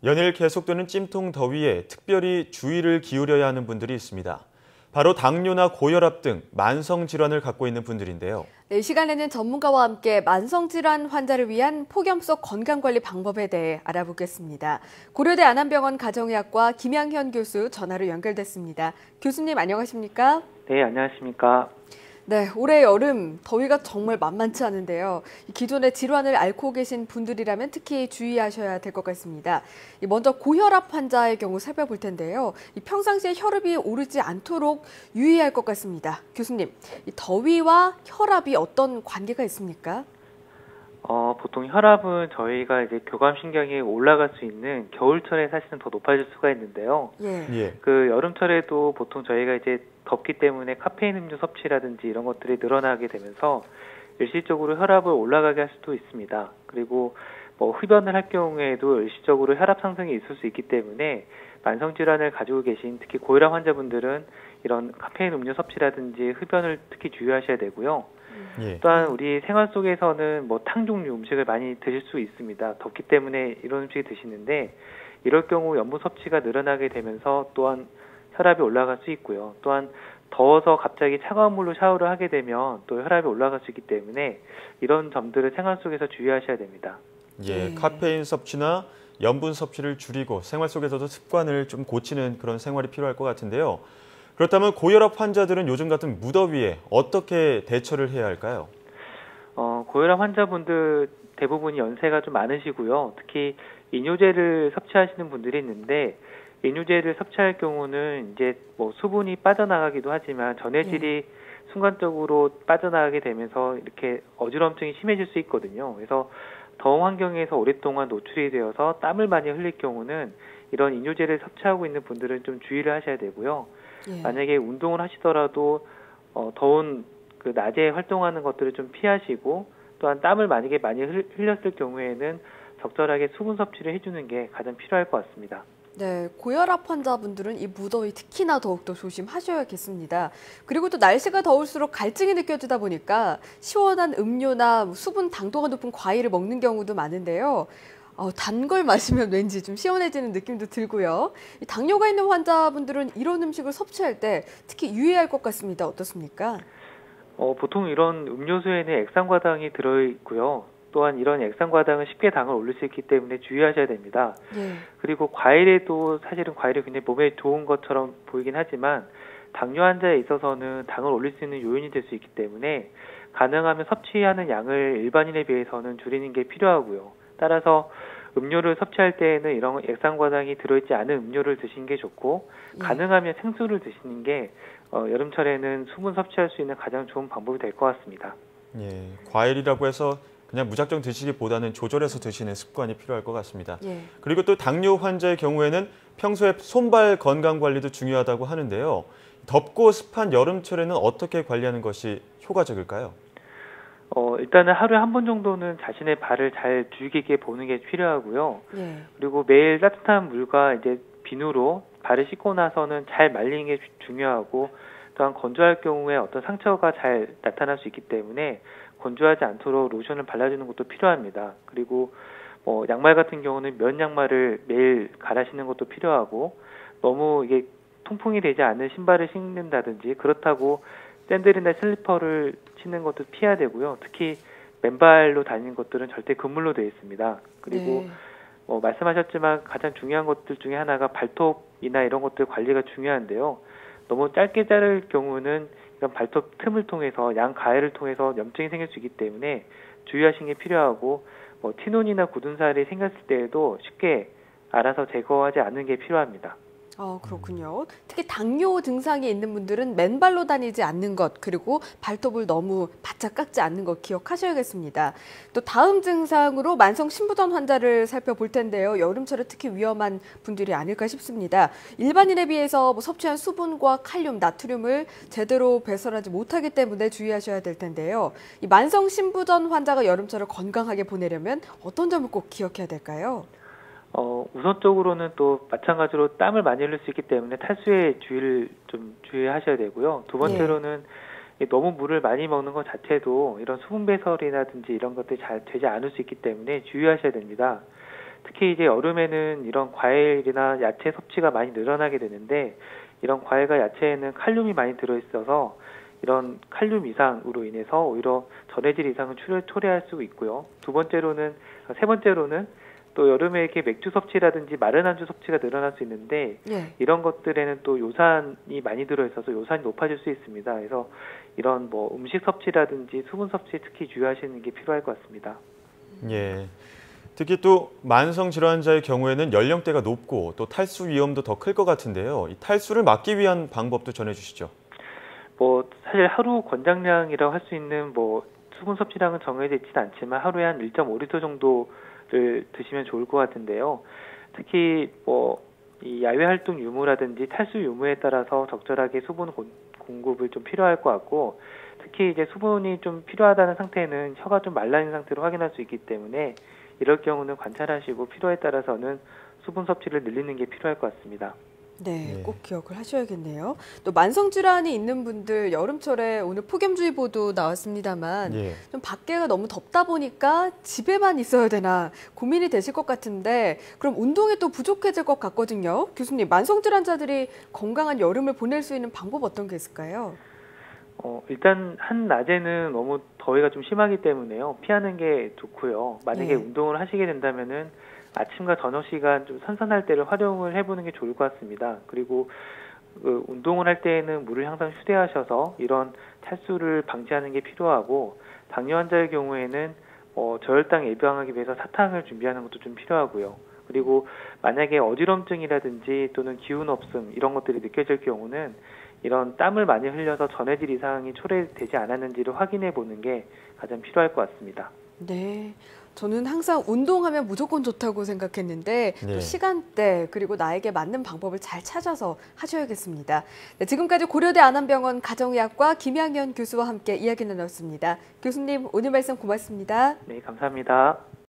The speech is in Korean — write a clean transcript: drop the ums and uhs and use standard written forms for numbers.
연일 계속되는 찜통 더위에 특별히 주의를 기울여야 하는 분들이 있습니다. 바로 당뇨나 고혈압 등 만성질환을 갖고 있는 분들인데요. 네, 이 시간에는 전문가와 함께 만성질환 환자를 위한 폭염 속 건강관리 방법에 대해 알아보겠습니다. 고려대 안암병원 가정의학과 김양현 교수 전화로 연결됐습니다. 교수님 안녕하십니까? 네, 안녕하십니까? 네, 올해 여름 더위가 정말 만만치 않은데요. 기존의 질환을 앓고 계신 분들이라면 특히 주의하셔야 될 것 같습니다. 먼저 고혈압 환자의 경우 살펴볼 텐데요. 평상시에 혈압이 오르지 않도록 유의할 것 같습니다. 교수님, 더위와 혈압이 어떤 관계가 있습니까? 보통 혈압은 저희가 이제 교감신경이 올라갈 수 있는 겨울철에 사실은 더 높아질 수가 있는데요. 예. 그 여름철에도 보통 저희가 이제 덥기 때문에 카페인 음료 섭취라든지 이런 것들이 늘어나게 되면서 일시적으로 혈압을 올라가게 할 수도 있습니다. 그리고 흡연을 할 경우에도 일시적으로 혈압 상승이 있을 수 있기 때문에 만성질환을 가지고 계신 특히 고혈압 환자분들은 이런 카페인 음료 섭취라든지 흡연을 특히 주의하셔야 되고요. 또한 우리 생활 속에서는 탕 종류 음식을 많이 드실 수 있습니다. 덥기 때문에 이런 음식을 드시는데 이럴 경우 염분 섭취가 늘어나게 되면서 또한 혈압이 올라갈 수 있고요. 또한 더워서 갑자기 차가운 물로 샤워를 하게 되면 또 혈압이 올라갈 수 있기 때문에 이런 점들을 생활 속에서 주의하셔야 됩니다. 카페인 섭취나 염분 섭취를 줄이고 생활 속에서도 습관을 좀 고치는 그런 생활이 필요할 것 같은데요. 그렇다면 고혈압 환자들은 요즘 같은 무더위에 어떻게 대처를 해야 할까요? 고혈압 환자분들 대부분이 연세가 좀 많으시고요. 특히 이뇨제를 섭취하시는 분들이 있는데 이뇨제를 섭취할 경우는 이제 수분이 빠져나가기도 하지만 전해질이 순간적으로 빠져나가게 되면서 이렇게 어지럼증이 심해질 수 있거든요. 그래서 더운 환경에서 오랫동안 노출이 되어서 땀을 많이 흘릴 경우는 이런 이뇨제를 섭취하고 있는 분들은 좀 주의를 하셔야 되고요. 만약에 운동을 하시더라도 더운 그 낮에 활동하는 것들을 좀 피하시고 또한 땀을 만약에 많이 흘렸을 경우에는 적절하게 수분 섭취를 해주는 게 가장 필요할 것 같습니다. 네, 고혈압 환자분들은 이 무더위 특히나 더욱더 조심하셔야겠습니다. 그리고 또 날씨가 더울수록 갈증이 느껴지다 보니까 시원한 음료나 수분 당도가 높은 과일을 먹는 경우도 많은데요. 단 걸 마시면 왠지 좀 시원해지는 느낌도 들고요. 당뇨가 있는 환자분들은 이런 음식을 섭취할 때 특히 유의할 것 같습니다. 어떻습니까? 보통 이런 음료수에는 액상과당이 들어있고요. 또한 이런 액상과당은 쉽게 당을 올릴 수 있기 때문에 주의하셔야 됩니다. 그리고 과일에도 사실은 과일이 굉장히 몸에 좋은 것처럼 보이긴 하지만 당뇨 환자에 있어서는 당을 올릴 수 있는 요인이 될 수 있기 때문에 가능하면 섭취하는 양을 일반인에 비해서는 줄이는 게 필요하고요. 따라서 음료를 섭취할 때에는 이런 액상과당이 들어있지 않은 음료를 드시는 게 좋고 가능하면 생수를 드시는 게 여름철에는 수분 섭취할 수 있는 가장 좋은 방법이 될 것 같습니다. 과일이라고 해서 그냥 무작정 드시기보다는 조절해서 드시는 습관이 필요할 것 같습니다. 그리고 또 당뇨 환자의 경우에는 평소에 손발 건강 관리도 중요하다고 하는데요. 덥고 습한 여름철에는 어떻게 관리하는 것이 효과적일까요? 일단은 하루에 한 번 정도는 자신의 발을 잘 주의 깊게 보는 게 필요하고요. 그리고 매일 따뜻한 물과 이제 비누로 발을 씻고 나서는 잘 말리는 게 중요하고 또한 건조할 경우에 어떤 상처가 잘 나타날 수 있기 때문에 건조하지 않도록 로션을 발라주는 것도 필요합니다. 그리고 양말 같은 경우는 면 양말을 매일 갈아 신는 것도 필요하고 너무 이게 통풍이 되지 않은 신발을 신는다든지 그렇다고 샌들이나 슬리퍼를 신는 것도 피해야 되고요. 특히 맨발로 다니는 것들은 절대 금물로 되어 있습니다. 그리고 말씀하셨지만 가장 중요한 것들 중에 하나가 발톱이나 이런 것들 관리가 중요한데요. 너무 짧게 자를 경우는 이런 발톱 틈을 통해서 양 가해를 통해서 염증이 생길 수 있기 때문에 주의하시는 게 필요하고 티눈이나 굳은 살이 생겼을 때에도 쉽게 알아서 제거하지 않는 게 필요합니다. 그렇군요. 특히 당뇨 증상이 있는 분들은 맨발로 다니지 않는 것, 그리고 발톱을 너무 바짝 깎지 않는 것 기억하셔야겠습니다. 또 다음 증상으로 만성 신부전 환자를 살펴볼 텐데요. 여름철에 특히 위험한 분들이 아닐까 싶습니다. 일반인에 비해서 섭취한 수분과 칼륨, 나트륨을 제대로 배설하지 못하기 때문에 주의하셔야 될 텐데요. 이 만성 신부전 환자가 여름철을 건강하게 보내려면 어떤 점을 꼭 기억해야 될까요? 우선적으로는 또 마찬가지로 땀을 많이 흘릴 수 있기 때문에 탈수에 주의를 좀 주의하셔야 되고요. 두 번째로는 너무 물을 많이 먹는 것 자체도 이런 수분 배설이라든지 이런 것들이 잘 되지 않을 수 있기 때문에 주의하셔야 됩니다. 특히 이제 여름에는 이런 과일이나 야채 섭취가 많이 늘어나게 되는데 이런 과일과 야채에는 칼륨이 많이 들어있어서 이런 칼륨 이상으로 인해서 오히려 전해질 이상을 초래할 수 있고요. 세 번째로는 또 여름에 이렇게 맥주 섭취라든지 마른 안주 섭취가 늘어날 수 있는데 이런 것들에는 또 요산이 많이 들어있어서 요산이 높아질 수 있습니다. 그래서 이런 뭐 음식 섭취라든지 수분 섭취에 특히 주의하시는 게 필요할 것 같습니다. 예. 특히 또 만성 질환자의 경우에는 연령대가 높고 또 탈수 위험도 더 클 것 같은데요. 이 탈수를 막기 위한 방법도 전해주시죠. 뭐 사실 하루 권장량이라고 할 수 있는 뭐 수분 섭취량은 정해져 있지는 않지만 하루에 한 1.5리터 정도를 드시면 좋을 것 같은데요. 특히 뭐 이 야외 활동 유무라든지 탈수 유무에 따라서 적절하게 수분 공급을 좀 필요할 것 같고, 특히 이제 수분이 좀 필요하다는 상태는 혀가 좀 말라 있는 상태로 확인할 수 있기 때문에 이럴 경우는 관찰하시고 필요에 따라서는 수분 섭취를 늘리는 게 필요할 것 같습니다. 네, 꼭 기억을 하셔야겠네요. 또 만성질환이 있는 분들 여름철에 오늘 폭염주의보도 나왔습니다만 좀 밖에가 너무 덥다 보니까 집에만 있어야 되나 고민이 되실 것 같은데 그럼 운동이 또 부족해질 것 같거든요. 교수님, 만성질환자들이 건강한 여름을 보낼 수 있는 방법 어떤 게 있을까요? 일단 한낮에는 너무 더위가 좀 심하기 때문에요. 피하는 게 좋고요. 만약에 운동을 하시게 된다면은 아침과 저녁 시간 좀 선선할 때를 활용을 해보는 게 좋을 것 같습니다. 그리고 운동을 할 때에는 물을 항상 휴대하셔서 이런 탈수를 방지하는 게 필요하고, 당뇨 환자의 경우에는 저혈당 예방하기 위해서 사탕을 준비하는 것도 좀 필요하고요. 그리고 만약에 어지럼증이라든지 또는 기운 없음 이런 것들이 느껴질 경우는 이런 땀을 많이 흘려서 전해질 이상이 초래되지 않았는지를 확인해 보는 게 가장 필요할 것 같습니다. 네. 저는 항상 운동하면 무조건 좋다고 생각했는데 또 시간대 그리고 나에게 맞는 방법을 잘 찾아서 하셔야겠습니다. 네, 지금까지 고려대 안암병원 가정의학과 김양현 교수와 함께 이야기 나눴습니다. 교수님, 오늘 말씀 고맙습니다. 네, 감사합니다.